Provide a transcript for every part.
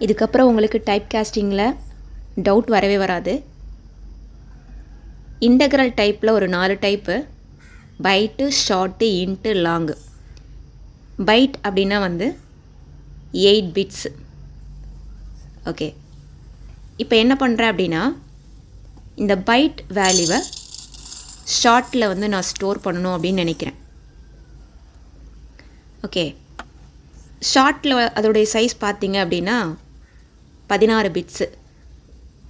இதுக்கப்புறம் உங்களுக்கு type காஸ்டிங்கில் doubt வரவே வராது. இன்டெக்ரல் டைப்பில் ஒரு 4 type: byte, short, int, long. Byte அப்படின்னா வந்து 8 பிட்ஸு. ஓகே, இப்போ என்ன பண்ணுறேன் அப்படின்னா, இந்த பைட் வேல்யூவை ஷார்ட்டில் வந்து நான் ஸ்டோர் பண்ணணும் அப்படின்னு நினைக்கிறேன். ஓகே, ஷார்ட்டில் அதோடைய சைஸ் பார்த்தீங்க அப்படின்னா 16 பிட்ஸு.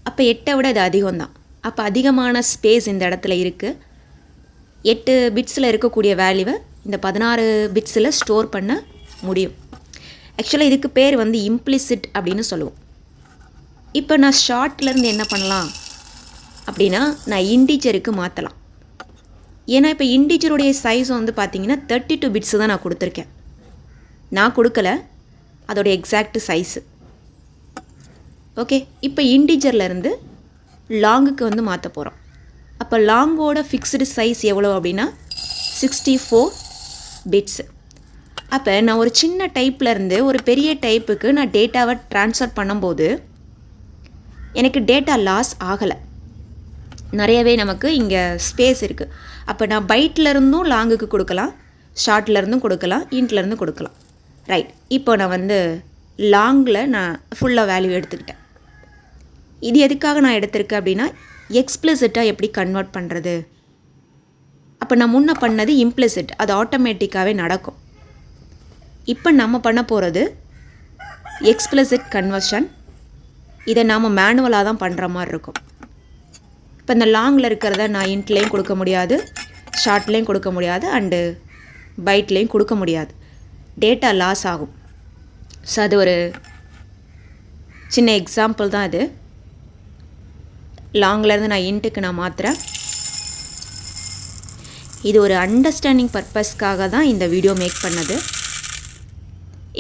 அப்போ 8 விட அது அதிகம்தான். அப்போ அதிகமான ஸ்பேஸ் இந்த இடத்துல இருக்குது. 8 பிட்ஸில் இருக்கக்கூடிய வேல்யூவை இந்த 16 பிட்ஸில் ஸ்டோர் பண்ண முடியும். ஆக்சுவலாக இதுக்கு பேர் வந்து இம்ப்ளிசிட் அப்படின்னு சொல்லுவோம். இப்போ நான் ஷார்ட்லேருந்து என்ன பண்ணலாம் அப்படின்னா, நான் இன்டீஜருக்கு மாற்றலாம். ஏன்னா இப்போ இன்டீஜருடைய சைஸ் வந்து பார்த்திங்கன்னா 32 பிட்ஸு தான் நான் கொடுத்துருக்கேன். நான் கொடுக்கல, அதோடைய எக்ஸாக்ட் சைஸு. ஓகே, இப்போ இன்டீஜர்லேருந்து லாங்குக்கு வந்து மாற்ற போகிறோம். அப்போ லாங்கோட ஃபிக்ஸ்டு சைஸ் எவ்வளோ அப்படின்னா 64 பிட்ஸு. அப்போ நான் ஒரு சின்ன டைப்லேருந்து ஒரு பெரிய டைப்புக்கு நான் டேட்டாவை ட்ரான்ஸ்ஃபர் பண்ணும்போது எனக்கு டேட்டா லாஸ் ஆகலை. நிறையவே நமக்கு இங்கே ஸ்பேஸ் இருக்குது. அப்போ நான் பைட்லேருந்தும் லாங்குக்கு கொடுக்கலாம், ஷார்ட்லேருந்தும் கொடுக்கலாம், இன்ட்லேருந்தும் கொடுக்கலாம். ரைட், இப்போ நான் வந்து லாங்கில் நான் ஃபுல்லாக வேல்யூ எடுத்துக்கிட்டேன். இது எதுக்காக நான் எடுத்திருக்கேன் அப்படின்னா, எக்ஸ்பிளிசிட்டாக எப்படி கன்வெர்ட் பண்ணுறது. அப்போ நான் முன்ன பண்ணது இம்ப்ளிசிட், அது ஆட்டோமேட்டிக்காகவே நடக்கும். இப்போ நம்ம பண்ண போகிறது எக்ஸ்பிளிசிட் கன்வர்ஷன். இதை நாம் மேனுவலாக தான் பண்ணுற மாதிரி இருக்கும். இப்போ இந்த லாங்கில் இருக்கிறத நான் இன்ட்லேயும் கொடுக்க முடியாது, ஷார்ட்லேயும் கொடுக்க முடியாது, அண்டு பைட்லேயும் கொடுக்க முடியாது. டேட்டா லாஸ் ஆகும். ஸோ அது ஒரு சின்ன எக்ஸாம்பிள் தான் இது. லாங்லேருந்து நான் இன்ட்டுக்கு நான் மாற்றுறேன். இது ஒரு அண்டர்ஸ்டாண்டிங் பர்பஸ்க்காக தான் இந்த வீடியோ மேக் பண்ணது.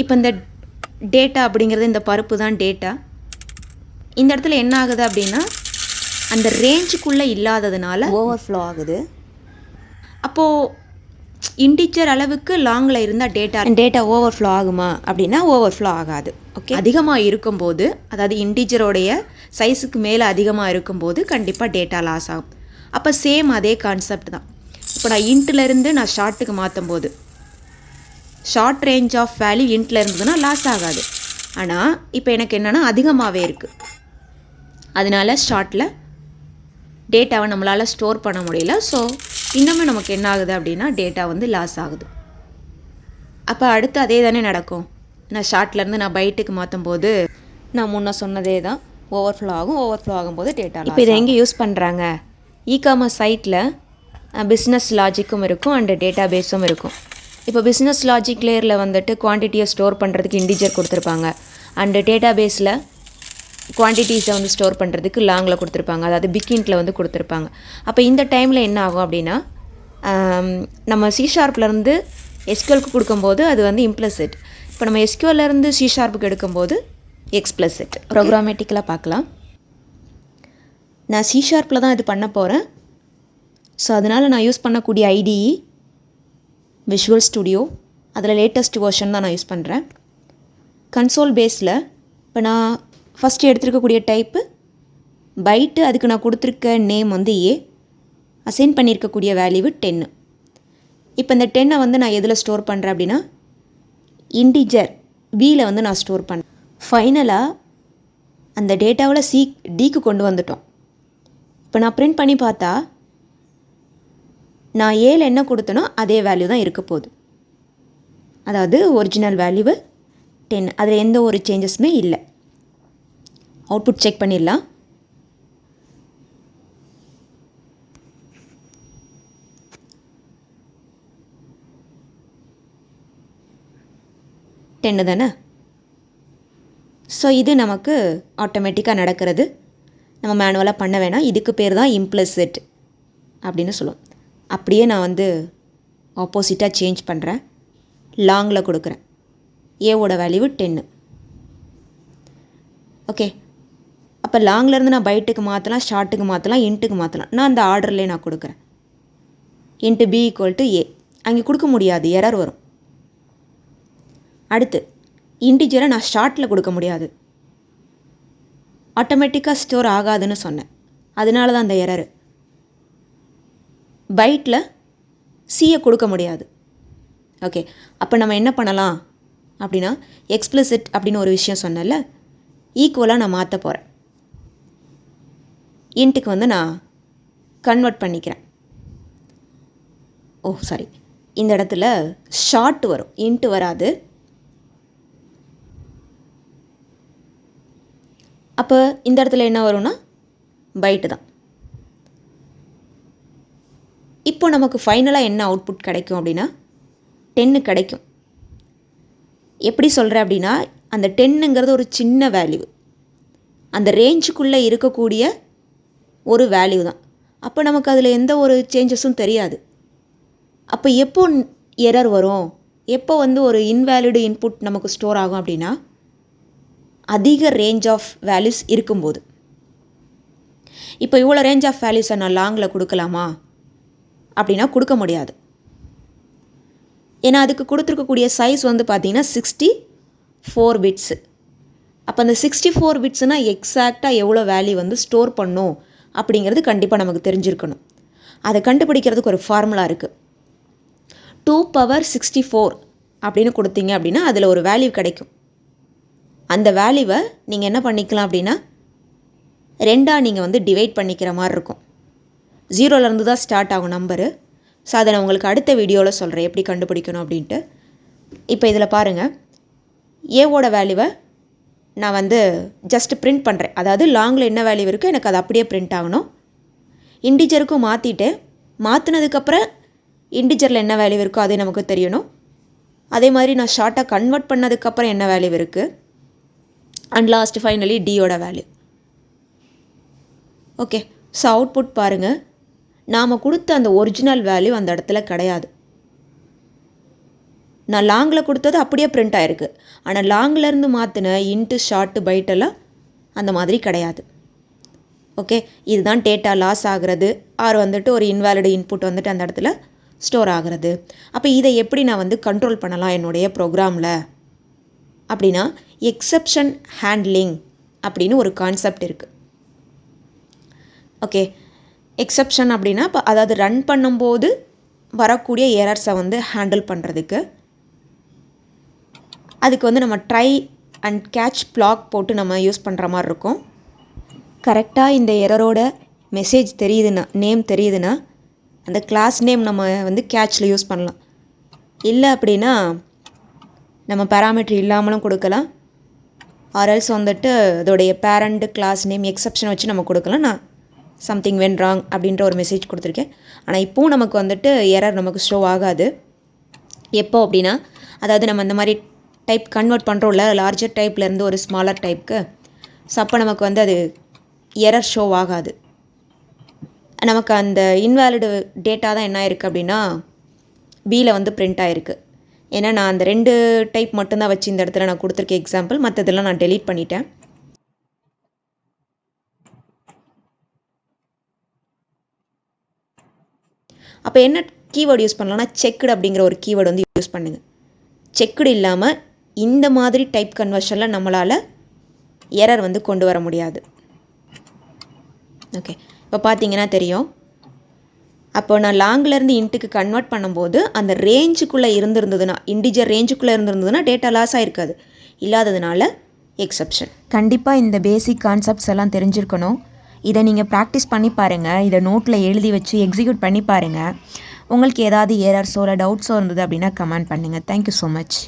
இப்போ இந்த டேட்டா அப்படிங்கிறது, இந்த பருப்பு தான் டேட்டா. இந்த இடத்துல என்ன ஆகுது அப்படின்னா, அந்த ரேஞ்சுக்குள்ளே இல்லாததுனால ஓவர்ஃப்ளோ ஆகுது. அப்போது இன்டீஜர் அளவுக்கு லாங்கில் இருந்தால் டேட்டா ஓவர்ஃப்ளோ ஆகுமா அப்படின்னா ஓவர்ஃப்ளோ ஆகாது. ஓகே, அதிகமாக இருக்கும்போது, அதாவது இன்டீஜரோடைய சைஸுக்கு மேலே அதிகமாக இருக்கும்போது கண்டிப்பாக டேட்டா லாஸ் ஆகும். அப்போ சேம் அதே கான்செப்ட் தான். இப்போ நான் இன்ட்லேருந்து நான் ஷார்ட்டுக்கு மாற்றும் போது ஷார்ட் ரேஞ்ச் ஆஃப் வேல்யூ இன்ட்டில் இருந்ததுன்னா லாஸ் ஆகாது. ஆனால் இப்போ எனக்கு என்னென்னா அதிகமாகவே இருக்குது. அதனால ஷார்ட்டில் டேட்டாவை நம்மளால் ஸ்டோர் பண்ண முடியல. ஸோ இன்னுமே நமக்கு என்ன ஆகுது அப்படின்னா டேட்டா வந்து லாஸ் ஆகுது. அப்போ அடுத்து அதே தானே நடக்கும். நான் ஷார்ட்லேருந்து நான் பைட்டுக்கு மாற்றும் போது நான் முன்ன சொன்னதே தான், ஓவர்ஃப்ளோ ஆகும். ஓவர்ஃப்ளோ ஆகும்போது டேட்டா. இப்போ இதை எங்கே யூஸ் பண்ணுறாங்க? இகாமர்ஸ் சைட்டில் பிஸ்னஸ் லாஜிக்கும் இருக்கும் அண்டு டேட்டா பேஸும் இருக்கும். இப்போ பிஸ்னஸ் லாஜிக் லேயரில் வந்துட்டு குவான்டிட்டியை ஸ்டோர் பண்ணுறதுக்கு இன்டிஜர் கொடுத்துருப்பாங்க, அண்டு டேட்டா பேஸில் குவான்டிட்டிஸை வந்து ஸ்டோர் பண்ணுறதுக்கு லாங்கில் கொடுத்துருப்பாங்க, அதாவது பிக் இன்ட்டில் வந்து கொடுத்துருப்பாங்க. அப்போ இந்த டைமில் என்ன ஆகும் அப்படின்னா, நம்ம C#லேருந்து SQLக்கு கொடுக்கும்போது அது வந்து இம்ப்ளிசிட். இப்போ நம்ம SQLலேருந்து C#க்கு எடுக்கும்போது எக்ஸ்பிளிசிட். ப்ரோக்ராமேட்டிக்கலாக பார்க்கலாம். நான் C# தான் இது பண்ண போகிறேன். ஸோ அதனால் நான் யூஸ் பண்ணக்கூடிய IDE விஷுவல் ஸ்டுடியோ. அதில் லேட்டஸ்ட் வெர்ஷன் தான் நான் யூஸ் பண்ணுறேன். கன்சோல் பேஸில் இப்போ நான் ஃபஸ்ட்டு எடுத்துருக்கக்கூடிய டைப்பு பைட்டு. அதுக்கு நான் கொடுத்துருக்க நேம் வந்து A. அசைன் பண்ணியிருக்கக்கூடிய வேல்யூவு 10. இப்போ இந்த 10 வந்து நான் எதில் ஸ்டோர் பண்ணுறேன் அப்படின்னா இன்டிஜர் Bயில் வந்து நான் ஸ்டோர் பண்ணேன். ஃபைனலாக அந்த டேட்டாவில் Dக்கு கொண்டு வந்துட்டோம். இப்போ நான் பிரிண்ட் பண்ணி பார்த்தா நான் Aல என்ன கொடுத்தனோ அதே வேல்யூ தான் இருக்க போகுது. அதாவது ஒரிஜினல் வேல்யூவு 10. அதில் எந்த ஒரு சேஞ்சஸுமே இல்லை. அவுட்புட் செக் பண்ணிடலாம். டென்னு தானே. ஸோ இது நமக்கு ஆட்டோமேட்டிக்காக நடக்கிறது. நம்ம மேனுவலாக பண்ண வேணாம். இதுக்கு பேர் தான் இம்ப்ளிசிட் அப்படின்னு சொல்லுவோம். அப்படியே நான் வந்து ஆப்போசிட்டாக சேஞ்ச் பண்ணுறேன். லாங்கில் கொடுக்குறேன். ஏவோட வேல்யூ 10. ஓகே, அப்போ லாங்லேருந்து நான் பைட்டுக்கு மாற்றலாம், ஷார்ட்டுக்கு மாற்றலாம், இன்ட்டுக்கு மாற்றலாம். நான் அந்த ஆர்டர்லேயே நான் கொடுக்குறேன். Into B = A. அங்கே கொடுக்க முடியாது, எரர் வரும். அடுத்து இன்டிஜரை நான் ஷார்ட்டில் கொடுக்க முடியாது. ஆட்டோமேட்டிக்காக ஸ்டோர் ஆகாதுன்னு சொன்னேன். அதனால தான் அந்த எரரு. பைட்டில் சியை கொடுக்க முடியாது. ஓகே, அப்போ நம்ம என்ன பண்ணலாம் அப்படின்னா, எக்ஸ்பிளிசிட் அப்படின்னு ஒரு விஷயம் சொன்னேன்ல, ஈக்குவலாக நான் மாற்ற போகிறேன். இன்ட்டுக்கு வந்து நான் கன்வெர்ட் பண்ணிக்கிறேன். சாரி, இந்த இடத்துல ஷார்ட் வரும், இன்ட்டு வராது. அப்போ இந்த இடத்துல என்ன வரும்னா பைட்டு தான். இப்போ நமக்கு ஃபைனலாக என்ன அவுட்புட் கிடைக்கும் அப்படின்னா 10 கிடைக்கும். எப்படி சொல்கிறேன் அப்படின்னா, அந்த 10ங்கிறது ஒரு சின்ன வேல்யூ, அந்த ரேஞ்சுக்குள்ளே இருக்கக்கூடிய ஒரு வேல்யூ தான். அப்போ நமக்கு அதில் எந்த ஒரு சேஞ்சஸும் தெரியாது. அப்போ எப்போ எரர் வரும், எப்போ வந்து ஒரு இன்வேலிடு இன்புட் நமக்கு ஸ்டோர் ஆகும் அப்படின்னா, அதிக ரேஞ்ச் ஆஃப் வேல்யூஸ் இருக்கும்போது. இப்போ இவ்வளோ ரேஞ்ச் ஆஃப் வேல்யூஸை நான் லாங்கில் கொடுக்கலாமா அப்படின்னா கொடுக்க முடியாது. ஏன்னா அதுக்கு கொடுத்துருக்கக்கூடிய சைஸ் வந்து பார்த்திங்கன்னா 64 பிட்ஸு. அப்போ அந்த 64 பிட்ஸ்னால் எக்ஸாக்டாக எவ்வளோ வேல்யூ வந்து ஸ்டோர் பண்ணும் அப்படிங்கிறது கண்டிப்பாக நமக்கு தெரிஞ்சிருக்கணும். அதை கண்டுபிடிக்கிறதுக்கு ஒரு ஃபார்முலா இருக்குது. 2^64 அப்படின்னு கொடுத்தீங்க அப்படின்னா அதில் ஒரு வேல்யூ கிடைக்கும். அந்த வேல்யூவை நீங்கள் என்ன பண்ணிக்கலாம் அப்படின்னா 2ஆக நீங்கள் வந்து டிவைட் பண்ணிக்கிற மாதிரி இருக்கும். 0லேருந்து தான் ஸ்டார்ட் ஆகும் நம்பரு. ஸோ அதை நான் உங்களுக்கு அடுத்த வீடியோவில் சொல்கிறேன் எப்படி கண்டுபிடிக்கணும் அப்படின்ட்டு. இப்போ இதில் பாருங்கள், ஏவோட வேல்யூவை நான் வந்து ஜஸ்ட் பிரிண்ட் பண்ணுறேன். அதாவது லாங்கில் என்ன வேல்யூ இருக்குது எனக்கு அது அப்படியே பிரிண்ட் ஆகணும். இன்டிஜருக்கும் மாற்றிட்டு, மாற்றினதுக்கப்புறம் இன்டிஜரில் என்ன வேல்யூ இருக்கோ அது நமக்கு தெரியணும். அதே மாதிரி நான் ஷார்ட்டாக கன்வெர்ட் பண்ணதுக்கப்புறம் என்ன வேல்யூ இருக்குது, அண்ட் லாஸ்ட் ஃபைனலி டியோட வேல்யூ. ஓகே, ஸோ அவுட்புட் பாருங்கள், நாம் கொடுத்த அந்த ஒரிஜினல் வேல்யூ அந்த இடத்துல கிடையாது. நான் லாங்கில் கொடுத்தது அப்படியே பிரிண்ட் ஆகிருக்கு. ஆனால் லாங்கிலேருந்து மாற்றின இன்ட்டு ஷார்ட்டு பைட்டெல்லாம் அந்த மாதிரி கிடையாது. ஓகே, இதுதான் டேட்டா லாஸ் ஆகிறது, ஆர் வந்துட்டு ஒரு இன்வேலிட் இன்புட் வந்துட்டு அந்த இடத்துல ஸ்டோர் ஆகிறது. அப்போ இதை எப்படி நான் வந்து கண்ட்ரோல் பண்ணலாம் என்னுடைய ப்ரோக்ராமில் அப்படின்னா, எக்ஸப்ஷன் ஹேண்ட்லிங் அப்படின்னு ஒரு கான்செப்ட் இருக்குது. ஓகே, எக்ஸப்ஷன் அப்படின்னா இப்போ அதாவது ரன் பண்ணும்போது வரக்கூடிய எரர்ஸை வந்து ஹேண்டில் பண்ணுறதுக்கு, அதுக்கு வந்து நம்ம ட்ரை அண்ட் கேட்ச் பிளாக் போட்டு நம்ம யூஸ் பண்ணுற மாதிரி இருக்கும். கரெக்டாக இந்த எரரோட மெசேஜ் தெரியுதுன்னா, நேம் தெரியுதுன்னா அந்த கிளாஸ் நேம் நம்ம வந்து கேட்சில் யூஸ் பண்ணலாம். இல்லை அப்படின்னா நம்ம பேராமீட்டர் இல்லாமலும் கொடுக்கலாம். ஆர்எல்ஸ் வந்துட்டு அதோடைய பேரண்ட் கிளாஸ் நேம் எக்ஸப்ஷன் வச்சு நம்ம கொடுக்கலாம். நான் சம்திங் வென் ராங் அப்படின்ற ஒரு மெசேஜ் கொடுத்துருக்கேன். ஆனால் இப்போவும் நமக்கு வந்துட்டு எரர் நமக்கு ஷோ ஆகாது. எப்போ அப்படின்னா, அதாவது நம்ம இந்த மாதிரி டைப் கன்வெர்ட் பண்ணுறோம்ல, லார்ஜர் டைப்லேருந்து ஒரு ஸ்மாலர் டைப்புக்கு. ஸோ அப்போ நமக்கு வந்து அது எரர் ஷோ ஆகாது. நமக்கு அந்த இன்வேலிடு டேட்டா தான் என்ன ஆயிருக்கு அப்படின்னா பியில் வந்து பிரிண்ட் ஆகிருக்கு. ஏன்னா நான் அந்த 2 டைப் மட்டும்தான் வச்சு இந்த இடத்துல நான் கொடுத்துருக்கேன் எக்ஸாம்பிள், மற்றதெல்லாம் நான் டெலீட் பண்ணிட்டேன். அப்போ என்ன கீவேர்டு யூஸ் பண்ணலாம்னா, செக்குடு அப்படிங்கிற ஒரு கீவேர்டு வந்து யூஸ் பண்ணுங்கள். செக்குடு இல்லாமல் இந்த மாதிரி டைப் கன்வர்ஷனில் நம்மளால் எரர் வந்து கொண்டு வர முடியாது. ஓகே, இப்போ பார்த்தீங்கன்னா தெரியும். அப்போ நான் லாங்கிலேருந்து இன்ட்டுக்கு கன்வெர்ட் பண்ணும்போது அந்த ரேஞ்சுக்குள்ளே இருந்திருந்ததுன்னா, இன்டிஜர் ரேஞ்சுக்குள்ளே இருந்திருந்ததுன்னா டேட்டா லாஸ் ஆகிருக்காது. இல்லாததுனால எக்ஸப்ஷன். கண்டிப்பாக இந்த பேசிக் கான்செப்ட்ஸ் எல்லாம் தெரிஞ்சிருக்கணும். இதை நீங்கள் ப்ராக்டிஸ் பண்ணி பாருங்கள். இதை நோட்டில் எழுதி வச்சு எக்ஸிக்யூட் பண்ணி பாருங்கள். உங்களுக்கு ஏதாவது எரர்ஸோ இல்லை டவுட்ஸோ இருந்தது அப்படின்னா கமெண்ட் பண்ணுங்கள். Thank you so much.